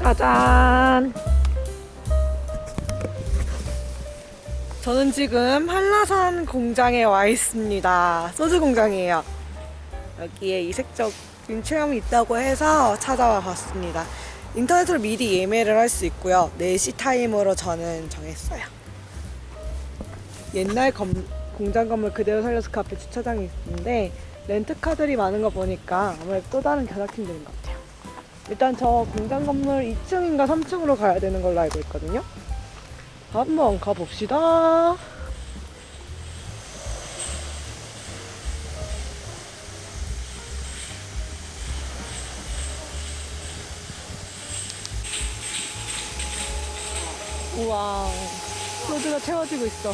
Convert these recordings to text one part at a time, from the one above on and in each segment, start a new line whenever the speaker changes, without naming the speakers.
짜잔! 저는 지금 한라산 공장에 와 있습니다. 소주 공장이에요. 여기에 이색적인 체험이 있다고 해서 찾아와 봤습니다. 인터넷으로 미리 예매를 할 수 있고요. 4시 타임으로 저는 정했어요. 옛날 공장 건물 그대로 살려서 그 앞에 주차장이 있는데 렌트카들이 많은 거 보니까 아무래도 또 다른 견학팀들인 것 같아요. 일단 저 공장 건물 2층인가 3층으로 가야 되는 걸로 알고 있거든요. 한번 가봅시다. 우와, 소주가 채워지고 있어.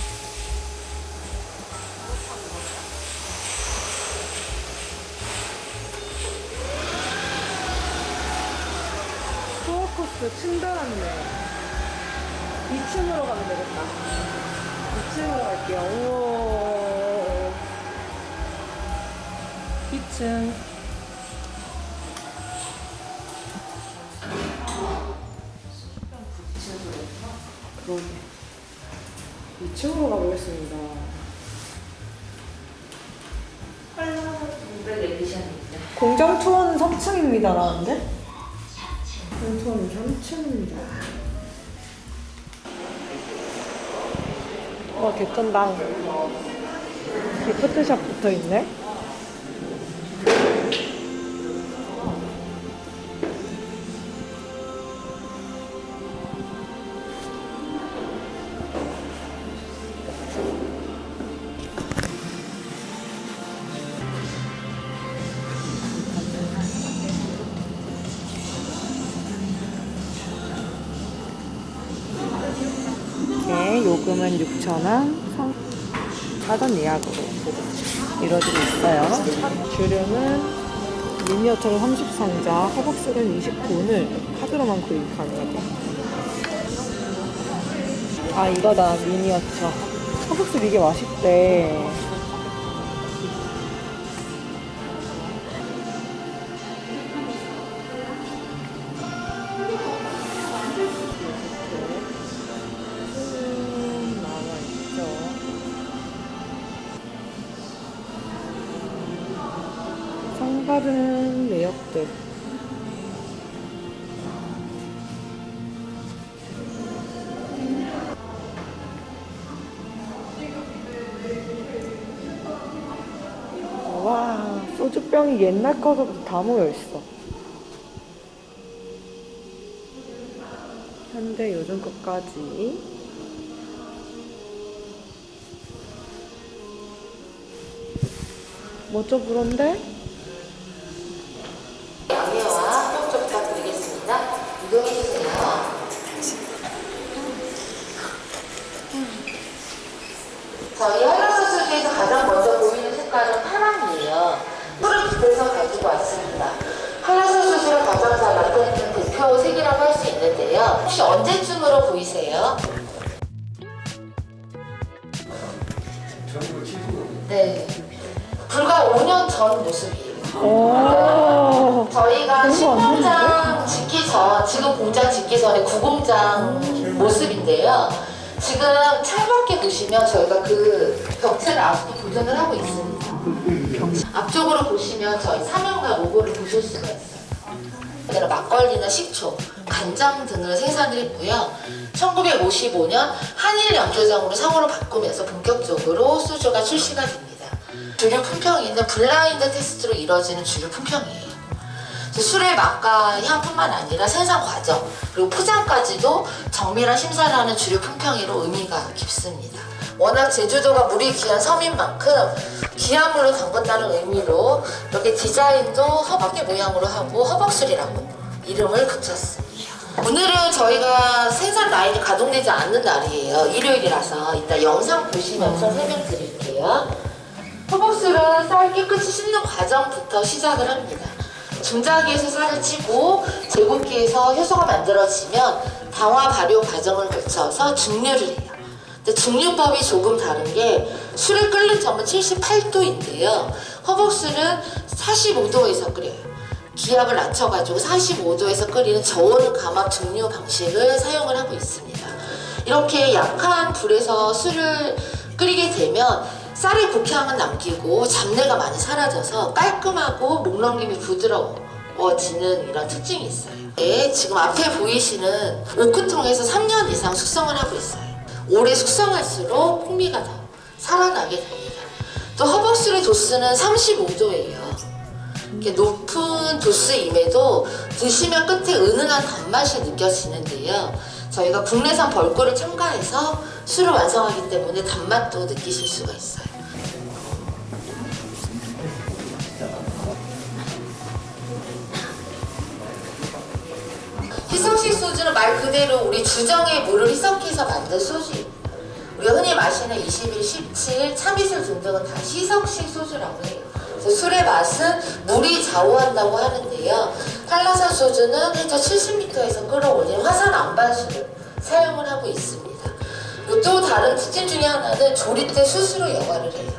투어 코스 친절한데 2층으로 가면 되겠다. 2층으로 갈게요. 오, 2층. 그러게. 2층으로 가보겠습니다. 공장 투어는 3층입니다. 라는데? 공장 투어는 3층입니다. 개쩐다. 기프트샵 붙어 있네. 네, 요금은 6,000원, 사전 예약으로 이루어지고 있어요. 주류는 미니어처로 30상자, 허벅스는 29원을 카드로만 구입 가능하대요. 아, 이거다, 미니어처. 허벅스 이게 맛있대. 상가는 내역들. 와, 소주병이 옛날 거서부터 다 모여있어. 현대 요즘 것까지. 멋져 부른데?
양해와 협조 부탁드리겠습니다. 이동해주세요. 저희 한라산 소주에서 가장 먼저 보이는 색깔은 파랑이에요. 푸른 빛에서 가지고 왔습니다. 한라산 소주를 가장 잘 나타내는 대표 색이라고 할 수 있는데요. 혹시 언제쯤으로 보이세요? 네, 불과 5년 전 모습이에요.
오.
저희가
너무
신공장 짓기 전, 지금 공장 짓기 전에 구공장 모습인데요. 지금 창밖에 보시면 저희가 그 벽체를 아직도 보존을 하고 있습니다. 앞쪽으로 보시면 저희 사명과 로고를 보실 수가 있어요. 막걸리나 식초, 간장 등을 생산을 했고요. 1955년 한일 연조장으로 상호를 바꾸면서 본격적으로 소주가 출시가 됩니다. 주류 품평에는 블라인드 테스트로 이루어지는 주류 품평이에요. 술의 맛과 향뿐만 아니라 생산 과정 그리고 포장까지도 정밀한 심사를 하는 주류 품평이로 의미가 깊습니다. 워낙 제주도가 물이 귀한 섬인 만큼 귀한 물로 담근다는 의미로 이렇게 디자인도 허벅지 모양으로 하고 허벅술이라고 이름을 붙였습니다. 오늘은 저희가 생산 라인이 가동되지 않는 날이에요. 일요일이라서 이따 영상 보시면서 설명드릴게요. 허벅술은 쌀 깨끗이 씻는 과정부터 시작을 합니다. 중자기에서 쌀을 찌고 제곱기에서 효소가 만들어지면 당화 발효 과정을 거쳐서 증류를 해요. 근데 증류법이 조금 다른 게 술을 끓는 점은 78도인데요. 허벅술은 45도에서 끓여요. 기압을 낮춰가지고 45도에서 끓이는 저온 감압 증류 방식을 사용을 하고 있습니다. 이렇게 약한 불에서 술을 끓이게 되면 쌀의 국향은 남기고 잡내가 많이 사라져서 깔끔하고 목 넘김이 부드러워지는 이런 특징이 있어요. 네, 지금 앞에 보이시는 오크통에서 3년 이상 숙성을 하고 있어요. 오래 숙성할수록 풍미가 더 살아나게 됩니다. 또 허벅술의 도수는 35도예요. 높은 도수임에도 드시면 끝에 은은한 단맛이 느껴지는데요. 저희가 국내산 벌꿀을 첨가해서 술을 완성하기 때문에 단맛도 느끼실 수가 있어요. 희석식 소주는 말 그대로 우리 주정의 물을 희석해서 만든 소주입니다. 우리가 흔히 마시는 21, 17, 참이슬 등등은 다 희석식 소주라고 해요. 그래서 술의 맛은 물이 좌우한다고 하는데요. 한라산 소주는 해저 70m에서 끌어올린 화산 안반수를 사용을 하고 있습니다. 그리고 또 다른 특징 중에 하나는 조리대 숯으로 여과를 해요.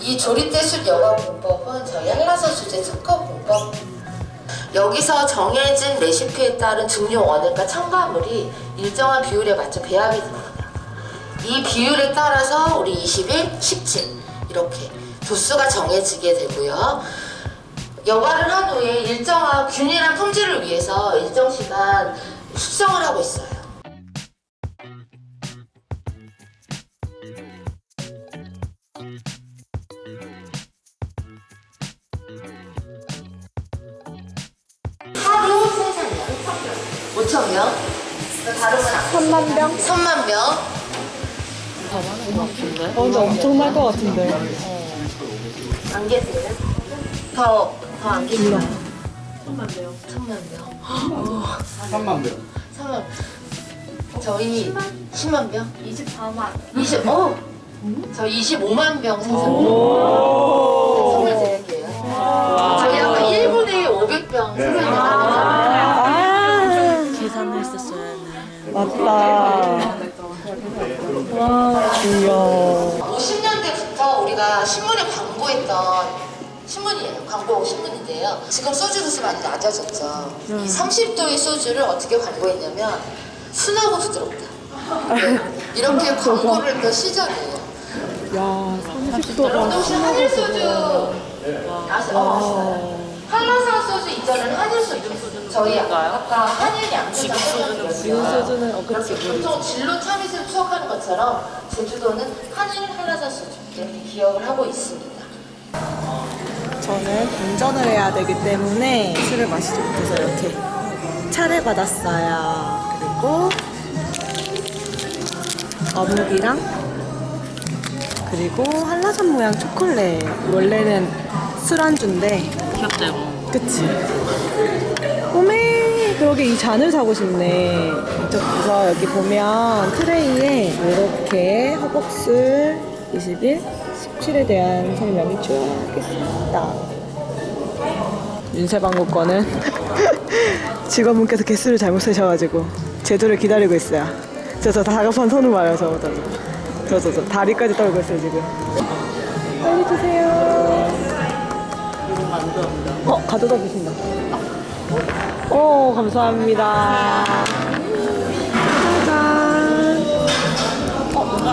이 조리대 숯 여과 공법은 저희 한라산 소주의 특허 공법. 여기서 정해진 레시피에 따른 증류 원액과 첨가물이 일정한 비율에 맞춰 배합이 됩니다. 이 비율에 따라서 우리 21, 17 이렇게 도수가 정해지게 되고요. 여과를 한 후에 일정한 균일한 품질을 위해서 일정 시간 숙성을 하고 있어요. 하루 생산량 5,000명. 다른 건
3만 병?
3만 명.
근데 엄청날 것 같은데.
안 계세요? 더 안 계세요? 1,000만 명.
3만 명.
3만. 저희 10만 병?
24만.
저 25만 병 선물 드릴게요. 저희 아까 1분에 500병 생산을
계산을 했었어야 해.
맞다. 와, 귀여워.
50년대부터 우리가 신문에 광고했던 신문이에요. 광고 신문인데요. 지금 소주 도수 많이 낮아졌죠. 이 30도의 소주를 어떻게 광고했냐면 순하고 부드럽다. 네. 이렇게 광고를 했던 시절이에요.
야, 30도가
혹시 한일 소주 아세요? 한라산 소주 이전에는 한일 소주. 저희 아까 한일 양주장
지금 소주는 그치.
보통 진로 참이슬 추억하는 것처럼 제주도는 한일 한라산 소주 이렇게 기억을 하고 있습니다.
저는 운전을 해야 되기 때문에 술을 마시지 못해서 이렇게 차를 받았어요. 그리고 어묵이랑 그리고 한라산 모양 초콜릿. 원래는 술안주인데
귀엽다 이거.
그치? 오메! 그러게 이 잔을 사고 싶네. 그래서 여기 보면 트레이에 이렇게 허벅술 21, 17에 대한 설명이 쭉 있습니다. 윤세방구 거는 직원분께서 개수를 잘못 세셔가지고 제도를 기다리고 있어요. 저 다급한 손을 봐요, 저 다리까지 떨고 있어요, 지금. 빨리 주세요. 가져다 주신다. 감사합니다. 짜잔.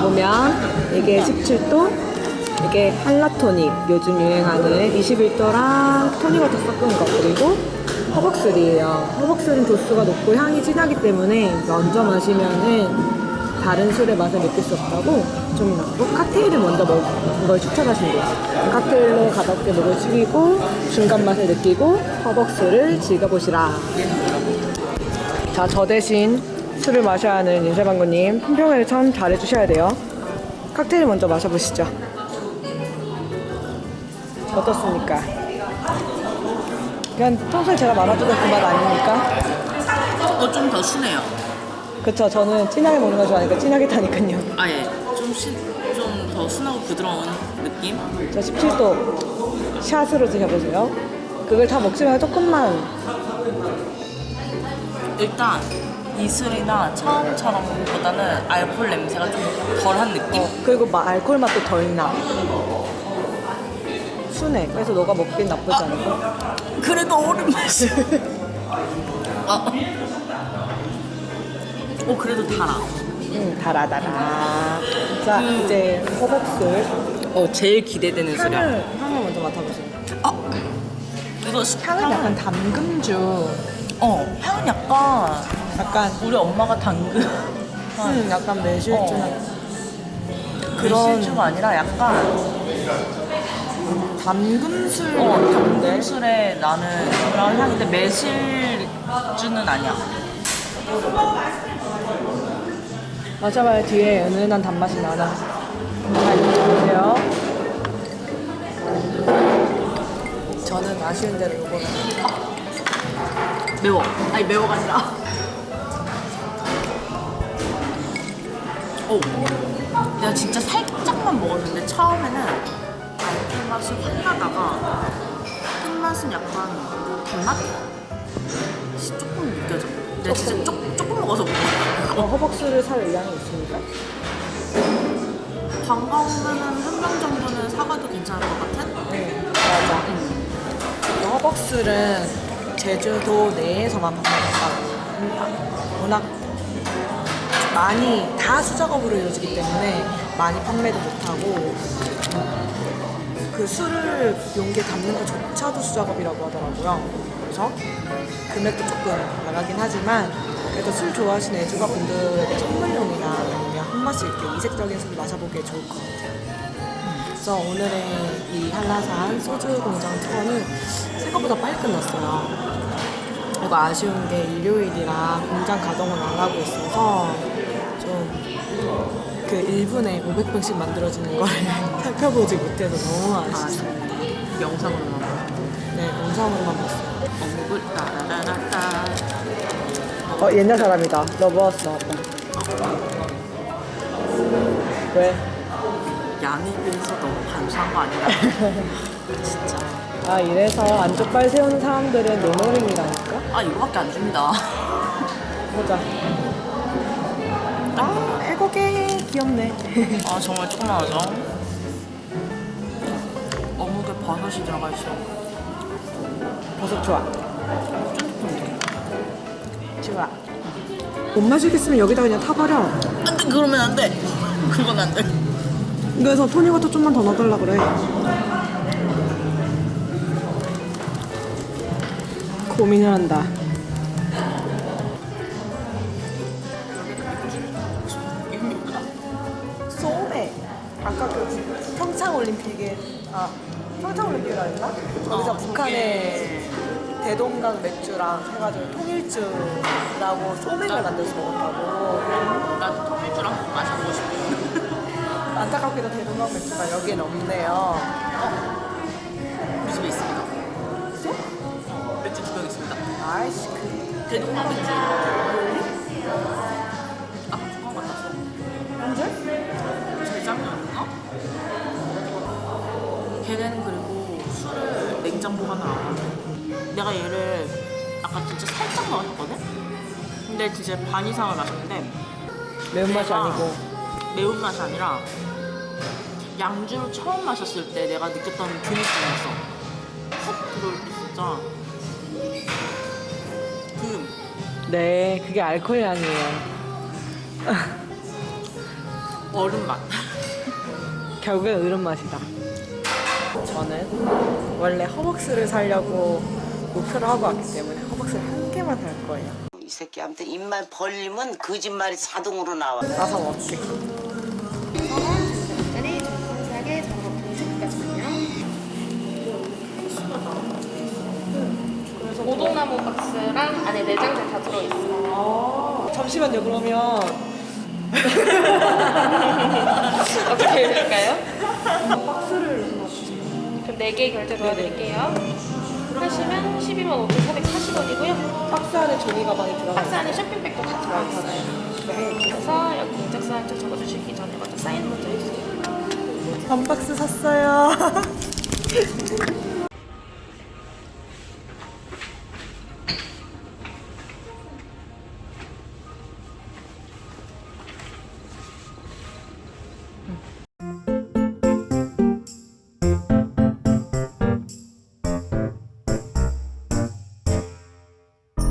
보면 이게 17도, 이게 한라토닉, 요즘 유행하는 21도랑 토닉워터 섞은 거, 그리고 허벅술이에요. 허벅술은 도수가 높고 향이 진하기 때문에 먼저 마시면은 다른 술의 맛을 느낄 수 없다고 좀 나고 칵테일을 먼저 먹는 걸 추천하신대요. 칵테일로 가볍게 목을 숙이고 중간 맛을 느끼고 허벅술을 즐겨보시라. 자, 저 대신 술을 마셔야 하는 윤세방구님 품평회를 참 잘해주셔야 돼요. 칵테일 먼저 마셔보시죠. 어떻습니까? 그냥 평소에 제가 말아주던 그 맛 아닙니까?
좀 더 순해요.
그쵸, 저는 진하게 먹는 거 좋아하니까 진하게 타니까요.
아예 좀 더 순하고 부드러운 느낌?
저 17도 샷으로 드셔보세요. 그걸 다 먹지 말고 조금만.
일단 이슬이나 처음처럼보다는 알코올 냄새가 좀 덜한 느낌?
그리고 알코올 맛도 덜 나. 순해. 그래서 너가 먹기엔 나쁘지 않을 거.
그래도 얼음 맛이. 그래도 달아.
달아달아. 자, 이제 허벅술.
제일 기대되는 소리야.
향을 먼저 맡아보세요.
이거
향은 약간 담금주.
향은 약간
약간
우리 엄마가 당근.
약간 매실주나
그런 실주가 아니라 약간
담금술.
담금술에 나는 그런 향인데 매실주는 아니야.
마셔봐요. 뒤에 은은한 단맛이 나나. 자, 이렇게 보세요. 저는 아쉬운 대로 요거는
매워. 아니 매워가 아니라. 내가 진짜 살짝만 먹었는데 처음에는 알코올 맛이 확 나다가 끝맛은 약간 단맛이 조금 느껴져. 내가 진짜 조금 먹어서 그런 거야.
허벅술을 살 의향이 있습니까?
관광오면은 한 명 정도는 사가도 괜찮을 것 같은?
맞아. 이 허벅술은 제주도 내에서만 판매된다. 워낙 많이 다 수작업으로 이루어지기 때문에 많이 판매도 못하고 그 술을 용기에 담는 것조차도 수작업이라고 하더라고요. 그래서 금액도 조금 나가긴 하지만 그래도 술 좋아하시는 애주가 분들에게 선물용이나 아니면 한 번씩 이렇게 이색적인 술 마셔보기에 좋을 것 같아요. 그래서 오늘의 이 한라산 소주 공장 투어는 생각보다 빨리 끝났어요. 그리고 아쉬운 게 일요일이라 공장 가동을 안 하고 있어서 좀 그 1분에 500병씩 만들어지는 걸 살펴보지 못해서 너무 아쉽습니다.
영상으로만 봐.
네, 영상으로만 봤어요.
어묵을 따라라라따.
옛날 사람이다. 너 먹었어. 왜?
양에 비해서 너무 감사한 거 아니야? 진짜.
아, 이래서 안쪽발 세우는 사람들은 노노림이라니까?
이거밖에 안 줍니다.
보자. 애고개 귀엽네.
정말 조그만하죠? 어묵에 버섯이 들어가 있어.
버섯 좋아.
쫀득쫀득해.
좋아. 못 마시겠으면 여기다 그냥 타버려.
안 돼, 그러면 안 돼. 그건 안 돼.
그래서 토니워터 좀만 더 넣어달라 그래. 고민을 한다. 소메. 아까 그 평창올림픽에 평창올림픽이라 했나? 거기서 북한의 대동강 맥주랑 해가지고 통일주라고 소맥을 만들어서 먹었다고.
나도 통밀주랑 마셔보고 싶어.
안타깝게도 대동강 맥주가 여기엔 없네요.
우리 집에 있습니다.
있어?
맥주 2병 있습니다.
아이씨,
대동강 맥주. 북한 갔다 왔어.
언제?
재작년인가? 걔네는 그리고 술을 냉장 보관을 안 하고 내가 얘를 아까 진짜 살짝 넣었거든? 근데 진짜 반 이상을 마셨는데
매운맛이
내가
아니고.
매운맛이 아니라 양주를 처음 마셨을 때 내가 느꼈던 그 느낌이었어. 훅 들어올 때 진짜
네, 그게 알코올 향이에요.
얼음 맛.
결국엔 으른 맛이다. 저는 원래 허벅스를 사려고 목표를 하고 왔기 때문에 허벅스를 한 개만 살 거예요.
이 새끼 아무튼 입만 벌리면 거짓말이 자동으로 나와.
나서 먹게.
전에 정성스하게 작업 동시까지만요. 오동나무 박스랑 안에 내장재 다 들어있어요.
잠시만요. 그러면
어떻게 해드릴까요?
박스를
그럼 4개 결제 도와드릴게요. 하시면 125,440원이고요.
박스 안에 종이 가방이 들어가.
박스 안에 쇼핑백도 다 들어있어요. 그래서 여기 인적사항 좀 적어주시기 전에 먼저 사인 먼저 해주세요.
반 박스 샀어요.